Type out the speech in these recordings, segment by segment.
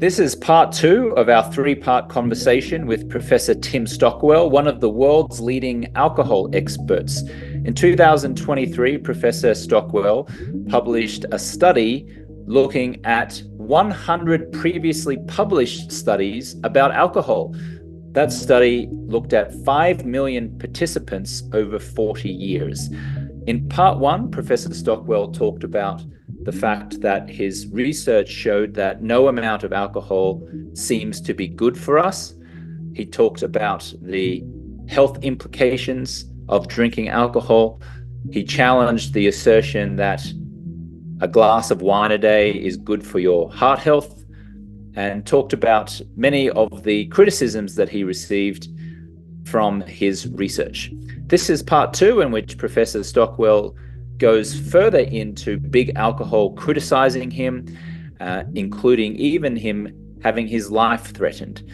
This is part two of our three-part conversation with Professor Tim Stockwell, one of the world's leading alcohol experts. In 2023, Professor Stockwell published a study looking at 100 previously published studies about alcohol. That study looked at 5 million participants over 40 years. In part one, Professor Stockwell talked about the fact that his research showed that no amount of alcohol seems to be good for us. He talked about the health implications of drinking alcohol. He challenged the assertion that a glass of wine a day is good for your heart health, and talked about many of the criticisms that he received from his research. This is part two, in which Professor Stockwell goes further into big alcohol criticizing him, including even him having his life threatened.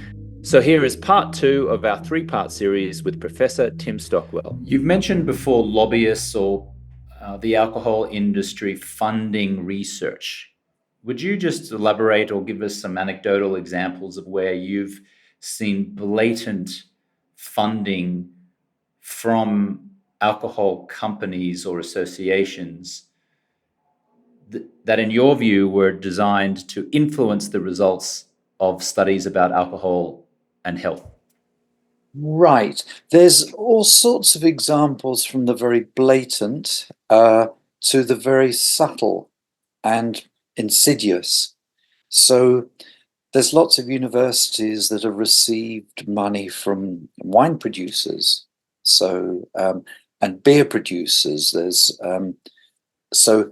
So here is part two of our three-part series with Professor Tim Stockwell. You've mentioned before lobbyists or the alcohol industry funding research. Would you just elaborate or give us some anecdotal examples of where you've seen blatant funding from alcohol companies or associations that in your view were designed to influence the results of studies about alcohol and health? Right. There's all sorts of examples from the very blatant to the very subtle and insidious. So there's lots of universities that have received money from wine producers, and beer producers. So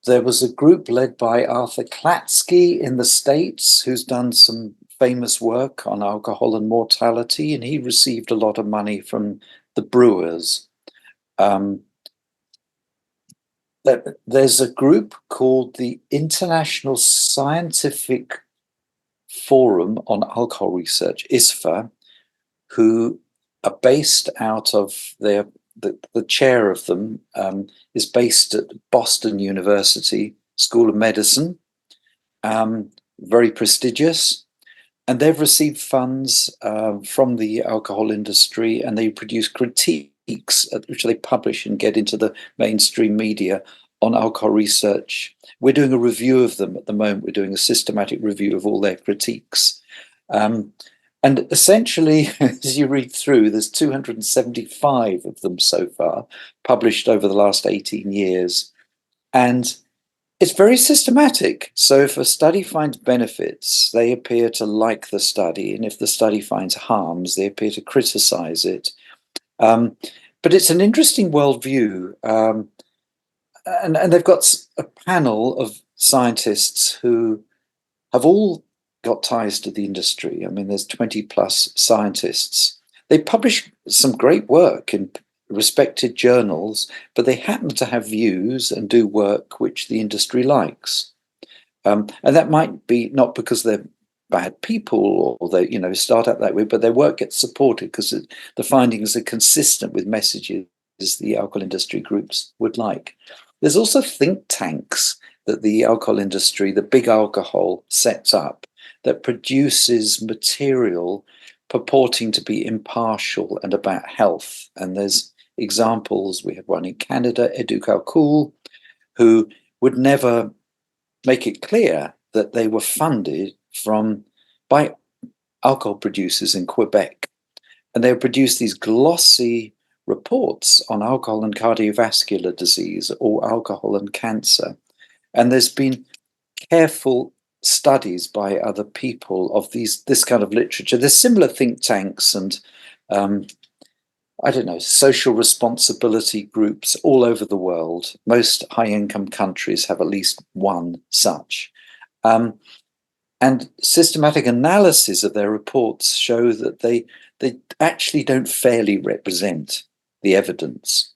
there was a group led by Arthur Klatsky in the States who's done some famous work on alcohol and mortality, and he received a lot of money from the brewers. There's a group called the International Scientific Forum on Alcohol Research, ISFA, who are based out of the chair of them is based at Boston University School of Medicine, very prestigious. And they've received funds from the alcohol industry, and they produce critiques which they publish and get into the mainstream media on alcohol research. We're doing a review of them at the moment. We're doing a systematic review of all their critiques. And essentially, as you read through, there's 275 of them so far, published over the last 18 years. And it's very systematic. So if a study finds benefits, they appear to like the study. And if the study finds harms, they appear to criticize it. But it's an interesting worldview. And they've got a panel of scientists who have all got ties to the industry. I mean, there's 20 plus scientists. They publish some great work in respected journals, but they happen to have views and do work which the industry likes. And that might be not because they're bad people or they, start out that way, but their work gets supported because the findings are consistent with messages the alcohol industry groups would like. There's also think tanks that the alcohol industry, the big alcohol, sets up that produces material purporting to be impartial and about health. And there's examples. We have one in Canada, Educalcool, who would never make it clear that they were funded by alcohol producers in Quebec. And they produce these glossy reports on alcohol and cardiovascular disease or alcohol and cancer. And there's been careful studies by other people of this kind of literature. There's similar think tanks and social responsibility groups all over the world. Most high-income countries have at least one such. And systematic analysis of their reports show that they actually don't fairly represent the evidence,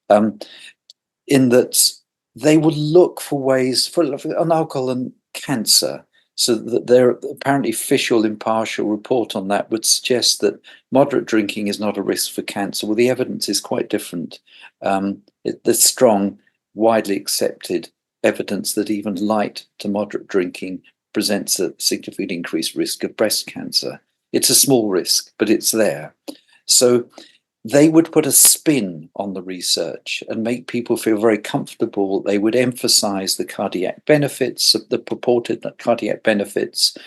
in that they would look for ways on alcohol and cancer, so that their apparently official impartial report on that would suggest that moderate drinking is not a risk for cancer. Well, the evidence is quite different. There's strong, widely accepted evidence that even light to moderate drinking presents a significantly increased risk of breast cancer. It's a small risk, but it's there. So they would put a spin on the research and make people feel very comfortable. They would emphasize the cardiac benefits, the purported cardiac benefits,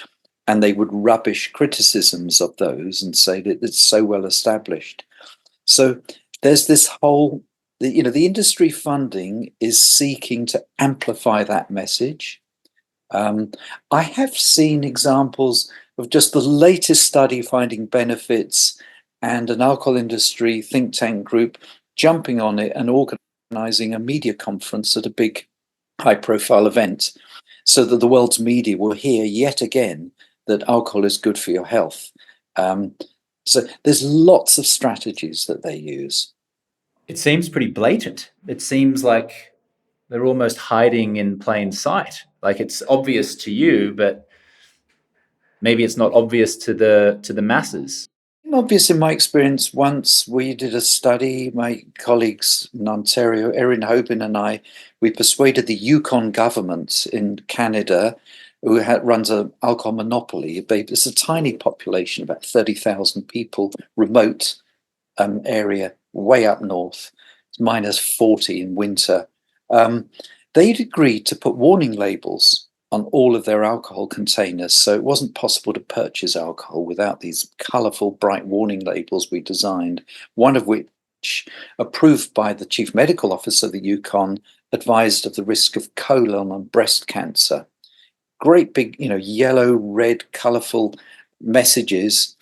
and they would rubbish criticisms of those and say that it's so well established. So there's this whole, the industry funding is seeking to amplify that message. I have seen examples of just the latest study finding benefits and an alcohol industry think tank group jumping on it and organizing a media conference at a big high-profile event so that the world's media will hear yet again that alcohol is good for your health. So there's lots of strategies that they use. It seems pretty blatant. It seems like they're almost hiding in plain sight. Like it's obvious to you, but maybe it's not obvious to the masses. Obvious in my experience. Once we did a study, my colleagues in Ontario, Erin Hoban and I, we persuaded the Yukon government in Canada, who runs an alcohol monopoly. It's a tiny population, about 30,000 people, remote area, way up north. It's -40 in winter. They'd agreed to put warning labels on all of their alcohol containers. So it wasn't possible to purchase alcohol without these colourful, bright warning labels we designed, one of which, approved by the chief medical officer of the Yukon, advised of the risk of colon and breast cancer. Great big, yellow, red, colourful messages.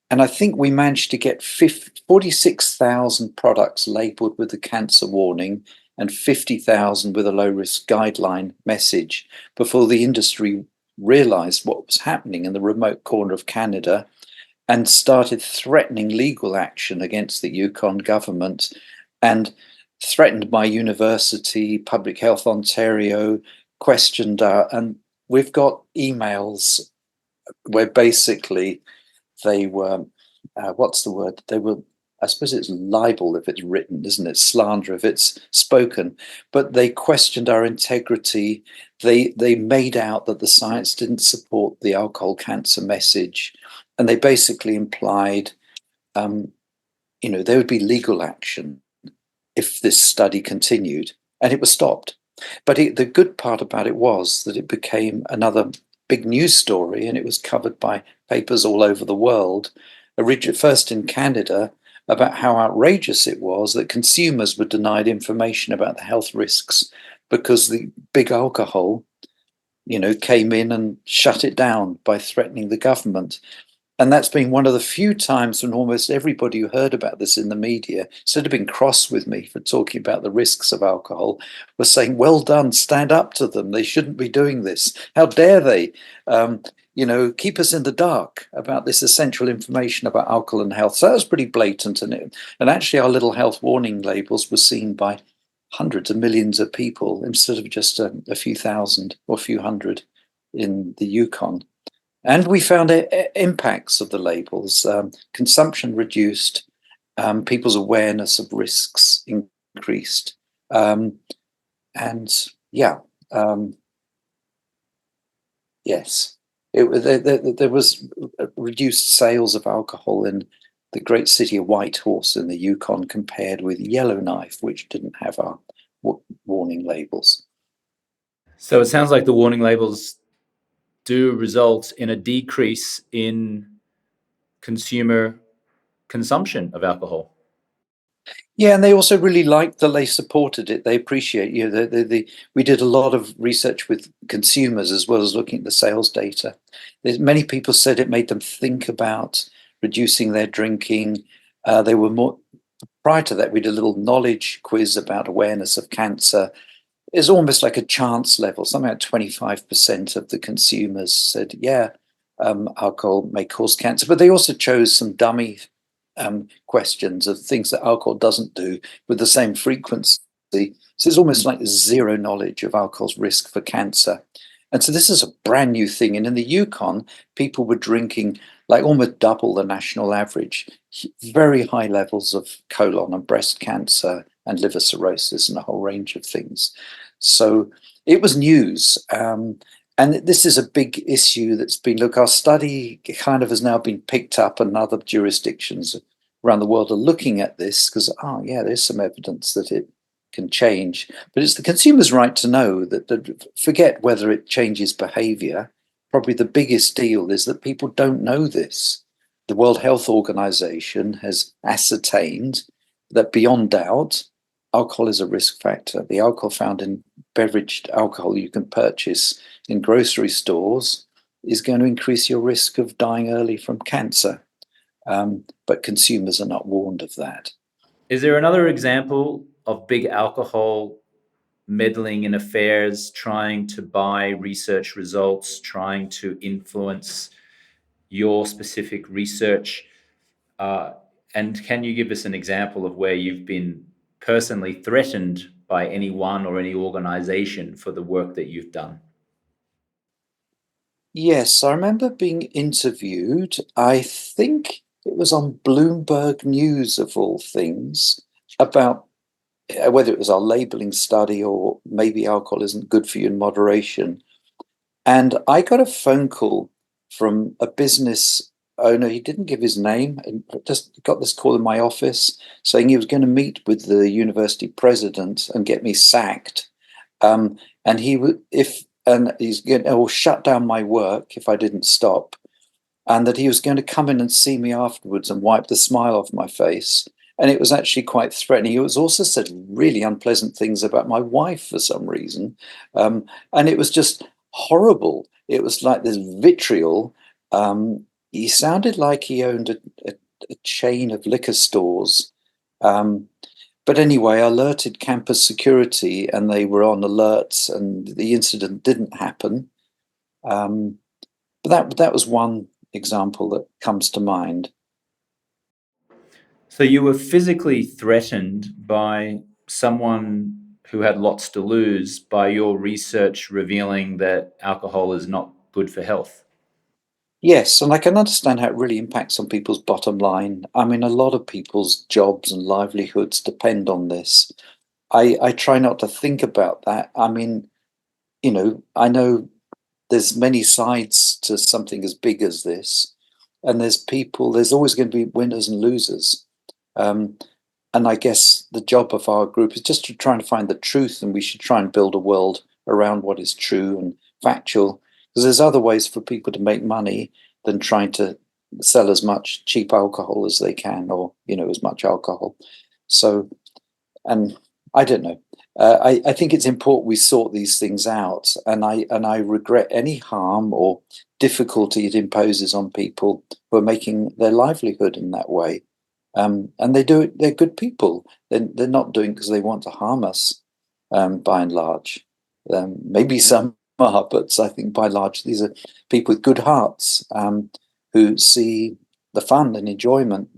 And I think we managed to get 46,000 products labelled with the cancer warning and 50,000 with a low-risk guideline message before the industry realised what was happening in the remote corner of Canada and started threatening legal action against the Yukon government and threatened my university, Public Health Ontario, questioned and we've got emails where basically they were, what's the word? They were, I suppose it's libel if it's written, isn't it? Slander if it's spoken. But they questioned our integrity. They made out that the science didn't support the alcohol cancer message. And they basically implied, there would be legal action if this study continued. And it was stopped. But the good part about it was that it became another big news story, and it was covered by papers all over the world, first in Canada, about how outrageous it was that consumers were denied information about the health risks because the big alcohol, came in and shut it down by threatening the government. And that's been one of the few times when almost everybody who heard about this in the media, instead of being cross with me for talking about the risks of alcohol, was saying, well done, stand up to them. They shouldn't be doing this. How dare they? Keep us in the dark about this essential information about alcohol and health. So that was pretty blatant. And actually our little health warning labels were seen by hundreds of millions of people instead of just a few thousand or a few hundred in the Yukon. And we found impacts of the labels. Consumption reduced, people's awareness of risks increased. Yes, there was reduced sales of alcohol in the great city of Whitehorse in the Yukon compared with Yellowknife, which didn't have our warning labels. So it sounds like the warning labels do result in a decrease in consumer consumption of alcohol. Yeah, and they also really liked that they supported it. They appreciate we did a lot of research with consumers as well as looking at the sales data. Many people said it made them think about reducing their drinking. They were more, prior to that, we did a little knowledge quiz about awareness of cancer. It's almost like a chance level. Something like 25% of the consumers said, yeah, alcohol may cause cancer. But they also chose some dummy questions of things that alcohol doesn't do with the same frequency. So it's almost like zero knowledge of alcohol's risk for cancer. And so this is a brand new thing. And in the Yukon, people were drinking like almost double the national average, very high levels of colon and breast cancer and liver cirrhosis and a whole range of things. So it was news. And this is a big issue that's been, look, our study kind of has now been picked up, and other jurisdictions around the world are looking at this because, oh, yeah, there's some evidence that it can change. But it's the consumer's right to know that forget whether it changes behavior. Probably the biggest deal is that people don't know this. The World Health Organization has ascertained that beyond doubt, alcohol is a risk factor. The alcohol found in beveraged alcohol you can purchase in grocery stores is going to increase your risk of dying early from cancer. But consumers are not warned of that. Is there another example of big alcohol meddling in affairs, trying to buy research results, trying to influence your specific research? And can you give us an example of where you've been personally threatened by anyone or any organization for the work that you've done? Yes, I remember being interviewed. I think it was on Bloomberg News, of all things, about whether it was our labeling study or maybe alcohol isn't good for you in moderation. And I got a phone call from a business owner. He didn't give his name, and just got this call in my office saying he was going to meet with the university president and get me sacked. And he would, if, and he's going to shut down my work if I didn't stop, and that he was going to come in and see me afterwards and wipe the smile off my face. And it was actually quite threatening. He was also said really unpleasant things about my wife for some reason. And it was just horrible. It was like this vitriol. He sounded like he owned a chain of liquor stores. But anyway, I alerted campus security and they were on alert, and the incident didn't happen. But that was one example that comes to mind. So you were physically threatened by someone who had lots to lose by your research revealing that alcohol is not good for health. Yes, and I can understand how it really impacts on people's bottom line. I mean, a lot of people's jobs and livelihoods depend on this. I try not to think about that. I mean, I know there's many sides to something as big as this, and there's always going to be winners and losers. Um, and I guess the job of our group is just to try and find the truth, and we should try and build a world around what is true and factual, because there's other ways for people to make money than trying to sell as much cheap alcohol as they can, or as much alcohol. So, and I don't know. I think it's important we sort these things out, and I regret any harm or difficulty it imposes on people who are making their livelihood in that way. And they do it. They're good people. They're not doing it because they want to harm us. By and large, maybe some are, but I think by and large these are people with good hearts who see the fun and enjoyment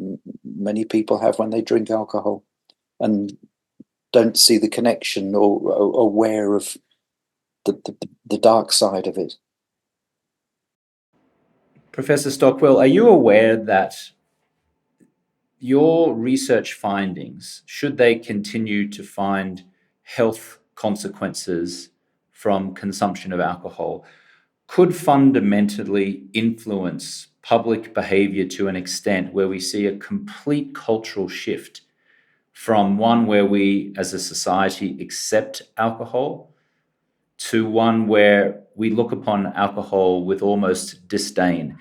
many people have when they drink alcohol, and don't see the connection or aware of the dark side of it. Professor Stockwell, are you aware that your research findings, should they continue to find health consequences from consumption of alcohol, could fundamentally influence public behavior to an extent where we see a complete cultural shift from one where we as a society accept alcohol to one where we look upon alcohol with almost disdain?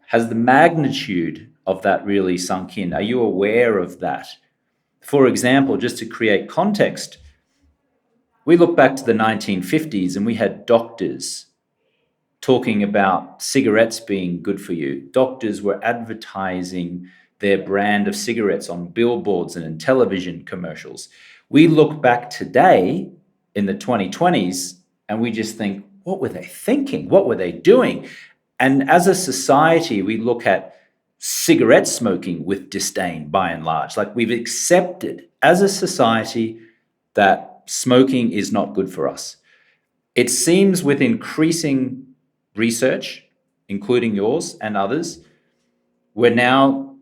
Has the magnitude of that really sunk in? Are you aware of that? For example, just to create context, we look back to the 1950s and we had doctors talking about cigarettes being good for you. Doctors were advertising their brand of cigarettes on billboards and in television commercials. We look back today in the 2020s and we just think, what were they thinking? What were they doing? And as a society, we look at cigarette smoking with disdain by and large. Like, we've accepted as a society that smoking is not good for us. It seems with increasing research, including yours and others, we're now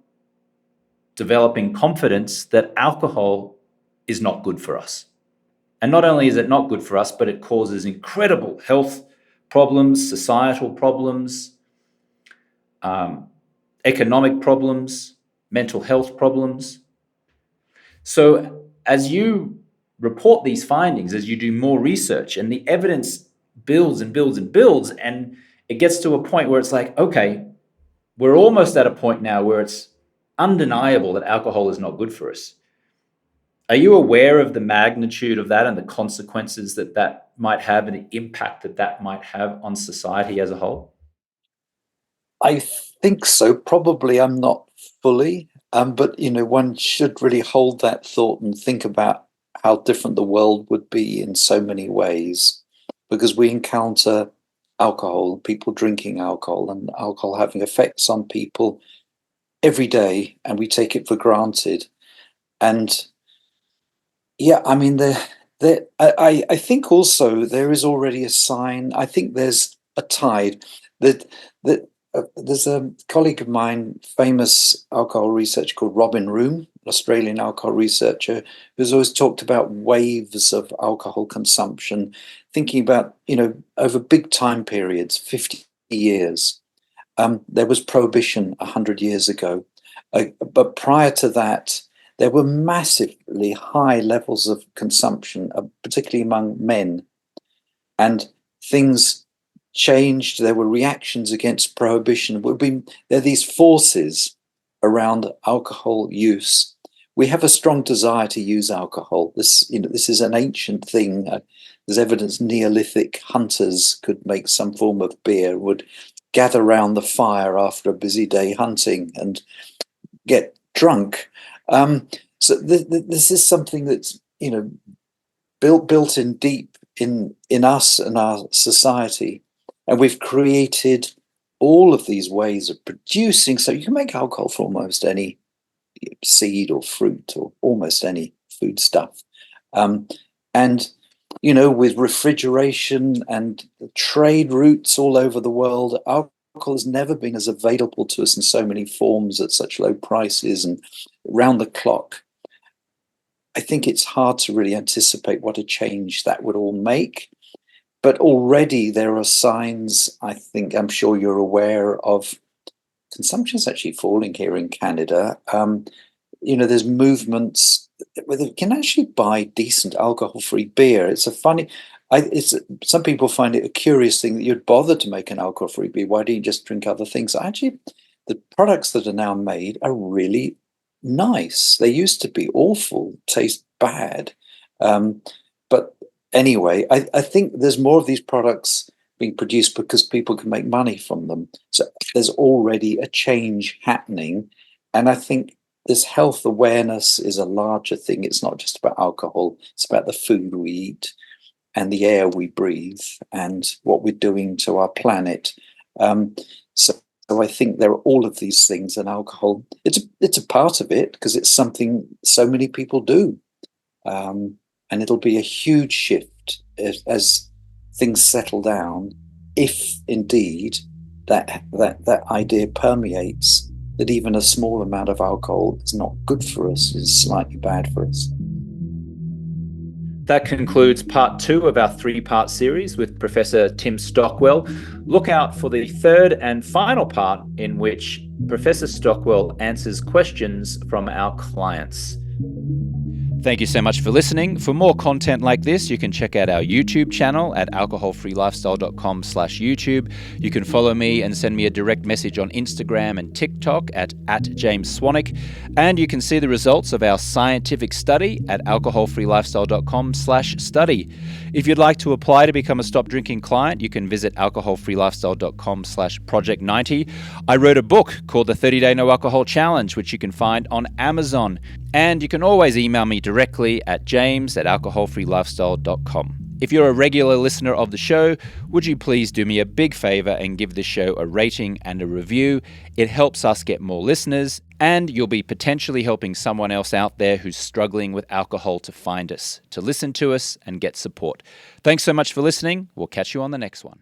developing confidence that alcohol is not good for us. And not only is it not good for us, but it causes incredible health problems, societal problems, economic problems, mental health problems. So as you report these findings, as you do more research, and the evidence builds and builds and builds, and it gets to a point where it's like, okay, we're almost at a point now where it's undeniable that alcohol is not good for us. Are you aware of the magnitude of that and the consequences that that might have and the impact that that might have on society as a whole? I think so. Probably I'm not fully, but one should really hold that thought and think about how different the world would be in so many ways, because we encounter alcohol, people drinking alcohol, and alcohol having effects on people every day, and we take it for granted. And yeah, I mean, I think also there is already a sign. I think there's a tide that there's a colleague of mine, famous alcohol researcher called Robin Room, an Australian alcohol researcher, who's always talked about waves of alcohol consumption, thinking about, over big time periods, 50 years. There was prohibition 100 years ago. But prior to that, there were massively high levels of consumption, particularly among men. And things changed. There were reactions against prohibition. There are these forces around alcohol use. We have a strong desire to use alcohol. This is an ancient thing. There's evidence Neolithic hunters could make some form of beer, would gather round the fire after a busy day hunting and get drunk. So this is something that's built in deep in us and our society, and we've created all of these ways of producing. So you can make alcohol from almost any seed or fruit or almost any food stuff, and with refrigeration and trade routes all over the world, alcohol has never been as available to us in so many forms at such low prices and round the clock. I think it's hard to really anticipate what a change that would all make. But already there are signs, I'm sure you're aware of, consumption's actually falling here in Canada. There's movements where you can actually buy decent alcohol-free beer. It's some people find it a curious thing that you'd bother to make an alcohol-free beer. Why don't you just drink other things? Actually, the products that are now made are really nice. They used to be awful, taste bad. But anyway, I think there's more of these products being produced because people can make money from them. So there's already a change happening. And I think this health awareness is a larger thing. It's not just about alcohol. It's about the food we eat and the air we breathe and what we're doing to our planet. So I think there are all of these things, and alcohol, it's a part of it because it's something so many people do. And it'll be a huge shift as things settle down, if indeed that idea permeates, that even a small amount of alcohol is not good for us, is slightly bad for us. That concludes part 2 of our 3-part series with Professor Tim Stockwell. Look out for the third and final part, in which Professor Stockwell answers questions from our clients. Thank you so much for listening. For more content like this, you can check out our YouTube channel at alcoholfreelifestyle.com/YouTube. You can follow me and send me a direct message on Instagram and TikTok at James Swanwick. And you can see the results of our scientific study at alcoholfreelifestyle.com/study. If you'd like to apply to become a Stop Drinking client, you can visit alcoholfreelifestyle.com/project90. I wrote a book called The 30-Day No Alcohol Challenge, which you can find on Amazon. And you can always email me directly at james@alcoholfreelifestyle.com. If you're a regular listener of the show, would you please do me a big favor and give the show a rating and a review? It helps us get more listeners, and you'll be potentially helping someone else out there who's struggling with alcohol to find us, to listen to us and get support. Thanks so much for listening. We'll catch you on the next one.